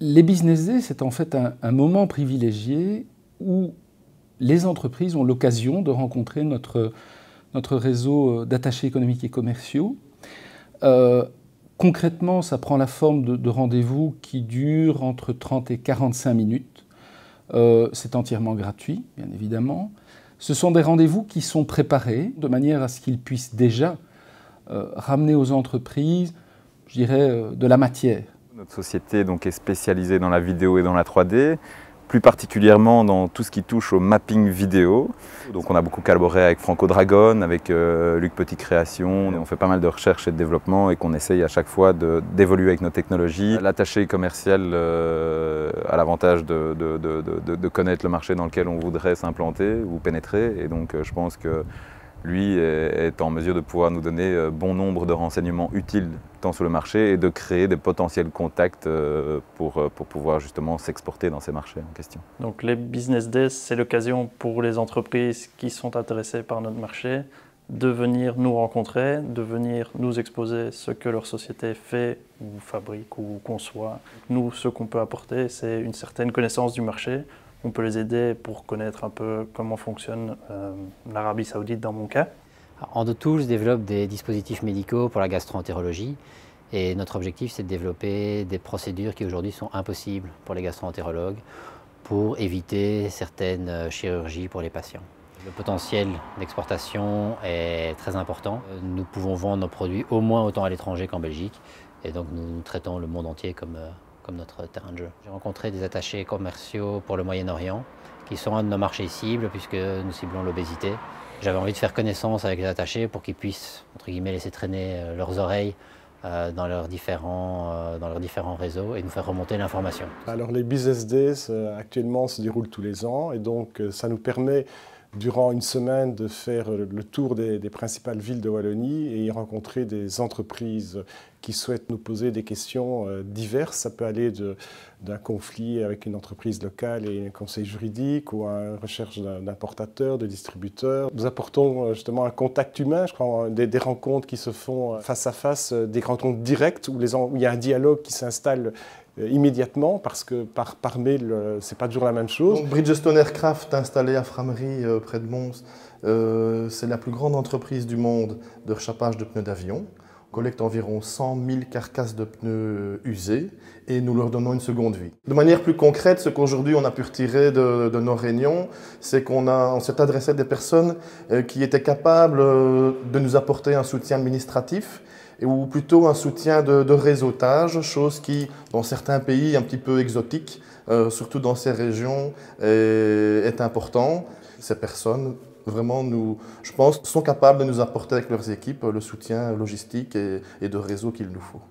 Les Business Days, c'est en fait un moment privilégié où les entreprises ont l'occasion de rencontrer notre réseau d'attachés économiques et commerciaux. Concrètement, ça prend la forme de rendez-vous qui durent entre 30 et 45 minutes. C'est entièrement gratuit, bien évidemment. Ce sont des rendez-vous qui sont préparés de manière à ce qu'ils puissent déjà ramener aux entreprises, je dirais, de la matière. Notre société donc, est spécialisée dans la vidéo et dans la 3D, plus particulièrement dans tout ce qui touche au mapping vidéo. Donc on a beaucoup collaboré avec Franco Dragon, avec Luc Petit Création. On fait pas mal de recherche et de développement et qu'on essaye à chaque fois d'évoluer avec nos technologies. L'attaché commercial a l'avantage de connaître le marché dans lequel on voudrait s'implanter ou pénétrer. Et donc je pense que lui est en mesure de pouvoir nous donner bon nombre de renseignements utiles tant sur le marché et de créer des potentiels contacts pour pouvoir justement s'exporter dans ces marchés en question. Donc les Business Days, c'est l'occasion pour les entreprises qui sont intéressées par notre marché de venir nous rencontrer, de venir nous exposer ce que leur société fait ou fabrique ou conçoit. Nous, ce qu'on peut apporter, c'est une certaine connaissance du marché. On peut les aider pour connaître un peu comment fonctionne l'Arabie Saoudite dans mon cas. Endotools développe des dispositifs médicaux pour la gastro-entérologie et notre objectif c'est de développer des procédures qui aujourd'hui sont impossibles pour les gastro-entérologues pour éviter certaines chirurgies pour les patients. Le potentiel d'exportation est très important. Nous pouvons vendre nos produits au moins autant à l'étranger qu'en Belgique et donc nous traitons le monde entier comme notre terrain de jeu. J'ai rencontré des attachés commerciaux pour le Moyen-Orient qui sont un de nos marchés cibles puisque nous ciblons l'obésité. J'avais envie de faire connaissance avec les attachés pour qu'ils puissent, entre guillemets, laisser traîner leurs oreilles dans leurs différents réseaux et nous faire remonter l'information. Alors les Business Days actuellement se déroulent tous les ans et donc ça nous permet durant une semaine de faire le tour des principales villes de Wallonie et y rencontrer des entreprises qui souhaitent nous poser des questions diverses. Ça peut aller d'un conflit avec une entreprise locale et un conseil juridique ou à la recherche d'importateurs, de distributeurs. Nous apportons justement un contact humain, je crois, des rencontres qui se font face à face, des rencontres directes où il y a un dialogue qui s'installe immédiatement parce que par mail, c'est pas toujours la même chose. Donc, Bridgestone Aircraft, installé à Frameries, près de Mons, c'est la plus grande entreprise du monde de rechapage de pneus d'avion. On collecte environ 100 000 carcasses de pneus usés et nous leur donnons une seconde vie. De manière plus concrète, ce qu'aujourd'hui on a pu retirer de nos réunions, c'est qu'on s'est adressé à des personnes qui étaient capables de nous apporter un soutien administratif ou plutôt un soutien de réseautage, chose qui, dans certains pays un petit peu exotiques, surtout dans ces régions, est important. Ces personnes, vraiment, je pense, sont capables de nous apporter avec leurs équipes le soutien logistique et de réseau qu'il nous faut.